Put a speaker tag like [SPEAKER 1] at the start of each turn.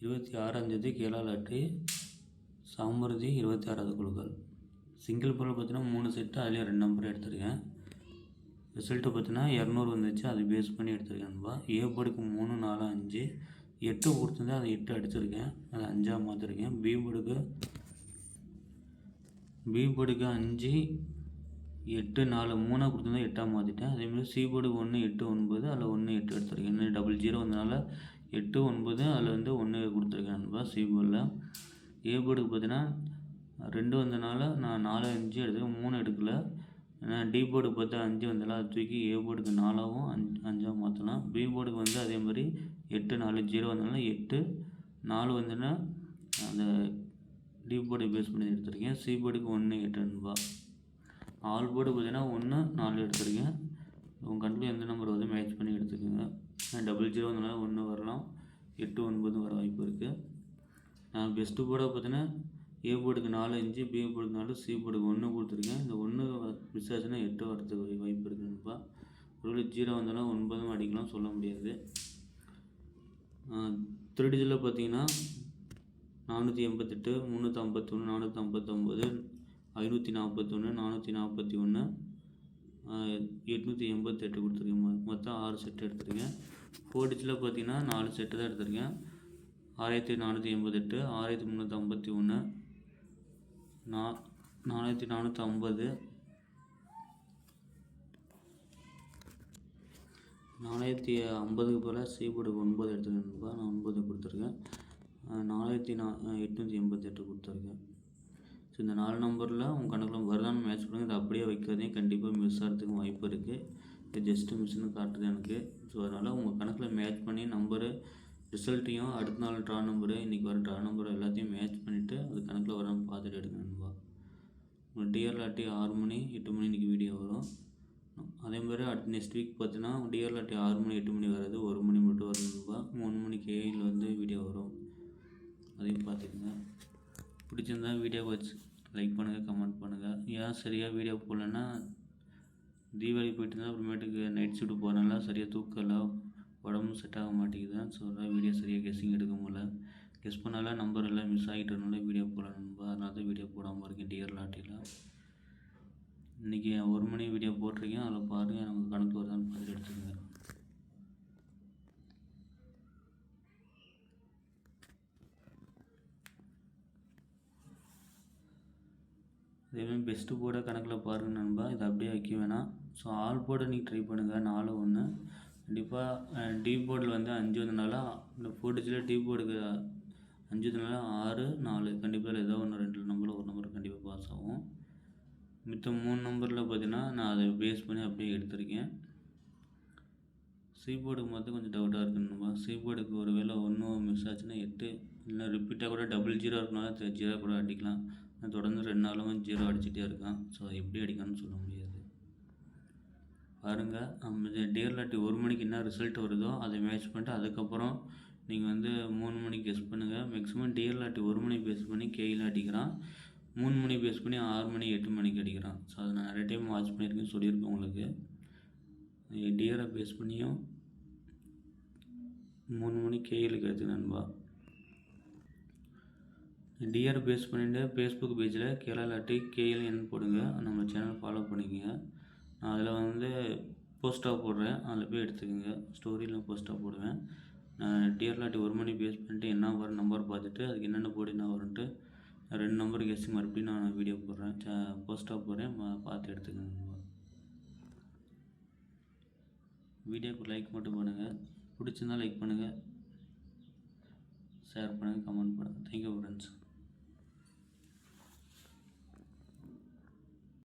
[SPEAKER 1] 26ஆம் தேதி கேரளா லாட்ரி சாமர்தி 26வது குழுக்கள். சிங்கிள் பொருள் பார்த்தீங்கன்னா 3 செட்டு, அதுலேயும் 2 நம்பர் எடுத்திருக்கேன். ரிசல்ட்டு பார்த்தீங்கன்னா 200 வந்துச்சு, அது பேஸ் பண்ணி எடுத்திருக்கேன் நண்பா. ஏ போர்டுக்கு 3, 4, 5 8 கொடுத்துருந்தேன், அதை 8 அடிச்சிருக்கேன், அதை 5ஆக மாற்றிருக்கேன். பி போர்டுக்கு 5 8 4 3 கொடுத்துருந்தா 8ஆக மாற்றிட்டேன். அதேமாதிரி சி போர்டுக்கு 1 8 9 அதில் 1 8 எடுத்திருக்கேன். இன்னும் 00 வந்தனால 8 9 அதில் வந்து 1 கொடுத்துருக்கேன் நண்பா சி போர்டில். ஏ போர்டுக்கு பார்த்தீங்கன்னா 2 வந்தனால நான் 4 5 எடுத்துருக்கேன், 3 எடுக்கல. ஏன்னா டி போர்டுக்கு பார்த்தா 5 வந்தாலும் அதை தூக்கி ஏ போர்டுக்கு 4ஆகவும் 5ஆக மாற்றலாம். பி போர்டுக்கு வந்து அதே மாதிரி 8 4 0 வந்தனால 8 4 வந்துன்னா அந்த டி போர்டை பேஸ் பண்ணி எடுத்திருக்கேன். சி போர்டுக்கு 1 8 நண்பா. ஆல் போர்டு பார்த்தீங்கன்னா 1 4 எடுத்திருக்கேன். உங்கள் கண்ட்ரில் எந்த நம்பர் வந்து மேட்ச் பண்ணி எடுத்துக்கோங்க. 00 வந்தனால 1 வரலாம், 8 9 வர வாய்ப்பு இருக்குது. நான் பெஸ்ட்டு போர்டை பார்த்தீங்கன்னா ஏ போர்டுக்கு 4 5, பி போர்டுக்கு 4, சி போர்டுக்கு 1 கொடுத்துருக்கேன். இந்த 1 மிஸ் ஆச்சுன்னா 8 வரதுக்கு வாய்ப்பு இருக்குதுப்பா. ஒருவேளை 0 வந்தாலும் 9 அடிக்கலாம், சொல்ல முடியாது. 3 டிஜிட்டில் பார்த்தீங்கன்னா 488 351 459 541 441 888 கொடுத்துருக்கேன். மொத்தம் 6 செட்டு எடுத்திருக்கேன். 4 டிஜிட்டில் பார்த்தீங்கன்னா 4 செட்டு தான் எடுத்திருக்கேன். 6488 6351 4450 450க்கு போல் சி போர்டுக்கு 9 எடுத்துருக்கேன். நான் 9 கொடுத்துருக்கேன். 4888 கொடுத்துருக்கேன். ஸோ இந்த 4 நம்பரில் உங்கள் கணக்கில் வருதான்னு மேட்ச் பண்ணுங்கள். இதை அப்படியே வைக்கிறதையும் கண்டிப்பாக மிஸ் ஆகிறதுக்கு வாய்ப்பு இருக்குது. இது ஜஸ்ட்டு மிஸ்ஸுன்னு காட்டுது எனக்கு. ஸோ அதனால் உங்கள் கணக்கில் மேட்ச் பண்ணி நம்பரு ரிசல்ட்டையும் அடுத்த நாள் ட்ரா நம்பரு இன்றைக்கி வர ட்ரா நம்பர் எல்லாத்தையும் மேட்ச் பண்ணிவிட்டு அது கணக்கில் வரான்னு பார்த்துட்டு எடுங்க நண்பா. உங்கள் டிஆர் லாட்டி 6 மணி 8 மணி இன்றைக்கி வீடியோ வரும். அதே மாதிரி அடுத்த நெக்ஸ்ட் வீக் பார்த்தீங்கன்னா டிஆர் லாட்டி 6 மணி 8 மணி வராது, 1 மணி மட்டும் வரும் நண்பா. 3 மணிக்கு ஏயில் வந்து வீடியோ வரும், அதையும் பார்த்துக்குங்க. பிடிச்சிருந்தா வீடியோ வச்சு லைக் பண்ணுங்கள், கமெண்ட் பண்ணுங்கள். ஏன் சரியாக வீடியோ போடலன்னா தீபாவளி போயிட்டு இருந்தால் அப்புறமேட்டுக்கு நைட் ஷிஃப்ட் போகிறனால சரியாக தூக்கல, உடம்பு செட் ஆக மாட்டேங்குது. ஸோ அதான் வீடியோ சரியாக கெஸ்ஸிங் எடுக்க முடியல. கெஸ் பண்ணால நம்பர் எல்லாம் மிஸ் ஆகிட்டனால வீடியோ போடலாம் நண்பா. அதனால தான் வீடியோ போடாமல் இருக்கேன் டிஆர் லாட்டியில். இன்றைக்கி 1 மணி வீடியோ போட்டிருக்கேன், அதில் பாருங்கள் நமக்கு கணக்கு வருதான்னு பார்த்து எடுத்துக்கோங்க. அதேமாதிரி பெஸ்ட்டு போர்டை கணக்கில் பாருங்கள் நண்பா. இதை அப்படியே வைக்க வேணாம். ஸோ ஆல் போர்டை நீங்கள் ட்ரை பண்ணுங்கள். 4 1 கண்டிப்பாக. டி போர்டில் வந்து 5 வந்தனால இந்த 4 டிஜிட்டில் டி போர்டுக்கு 5 வந்தனால 6 4 கண்டிப்பாக ஏதோ ஒன்று 2 நம்பரில் ஒரு நம்பர் கண்டிப்பாக பாஸ் ஆகும். மித்த 3 நம்பரில் பார்த்தீங்கன்னா நான் அதை பேஸ் பண்ணி அப்படியே எடுத்திருக்கேன். சி போர்டுக்கு மட்டும் கொஞ்சம் டவுட்டாக இருக்குதுப்பா. சி போர்டுக்கு ஒரு வேளை 1 மிஸ் ஆச்சுன்னா 8 இல்லை ரிப்பீட்டாக கூட 00 இருக்கனால 0 கூட அடிக்கலாம். நான் தொடர்ந்து 2 நாளும் 0 அடிச்சுட்டே இருக்கான். ஸோ அதை எப்படி அடிக்கணும்னு சொல்ல முடியாது. பாருங்கள், நம்ம டிஆர் லாட்டி 1 மணிக்கு என்ன ரிசல்ட் வருதோ அதை மேட்ச் பண்ணிட்டு அதுக்கப்புறம் நீங்கள் வந்து 3 மணிக்கு கெஸ் பண்ணுங்கள். மேக்ஸிமம் டிஆர் லாட்டி 1 மணி பேஸ் பண்ணி கேயில் அடிக்கிறான், 3 மணி பேஸ் பண்ணி 6 மணி 8 மணிக்கு அடிக்கிறான். ஸோ அதை நான் நிறைய டைம் வாட்ச் பண்ணியிருக்கேன், சொல்லியிருக்கேன் உங்களுக்கு. டிஆரை பேஸ் பண்ணியும் 3 மணி கேயிலுக்கு எடுத்து நண்பா. டிஆர் பேஸ் பண்ணிவிட்டு ஃபேஸ்புக் பேஜில் கேரளா லாட்டி கேஎல்என் போடுங்க, நம்ம சேனல் ஃபாலோ பண்ணிக்கோங்க. நான் அதில் வந்து போஸ்ட்டாக போடுறேன், அதில் போய் எடுத்துக்கோங்க. ஸ்டோரியில் போஸ்ட்டாக போடுவேன். நான் டிஆர் லாட்டி 1 மணி பேஸ் பண்ணிட்டு என்ன வரும் நம்பர் பார்த்துட்டு அதுக்கு என்னென்ன போர்டு என்ன வரும்ன்ட்டு 2 நம்பர் கெஸ்ஸிங் மறுபடியும் நான் வீடியோ போடுறேன், போஸ்ட்டாக போடுறேன், பார்த்து எடுத்துக்கோங்க. வீடியோக்கு லைக் மட்டும் பண்ணுங்கள். பிடிச்சிருந்தால் லைக் பண்ணுங்கள், ஷேர் பண்ணுங்கள், கமெண்ட் பண்ணுங்கள். Thank you friends.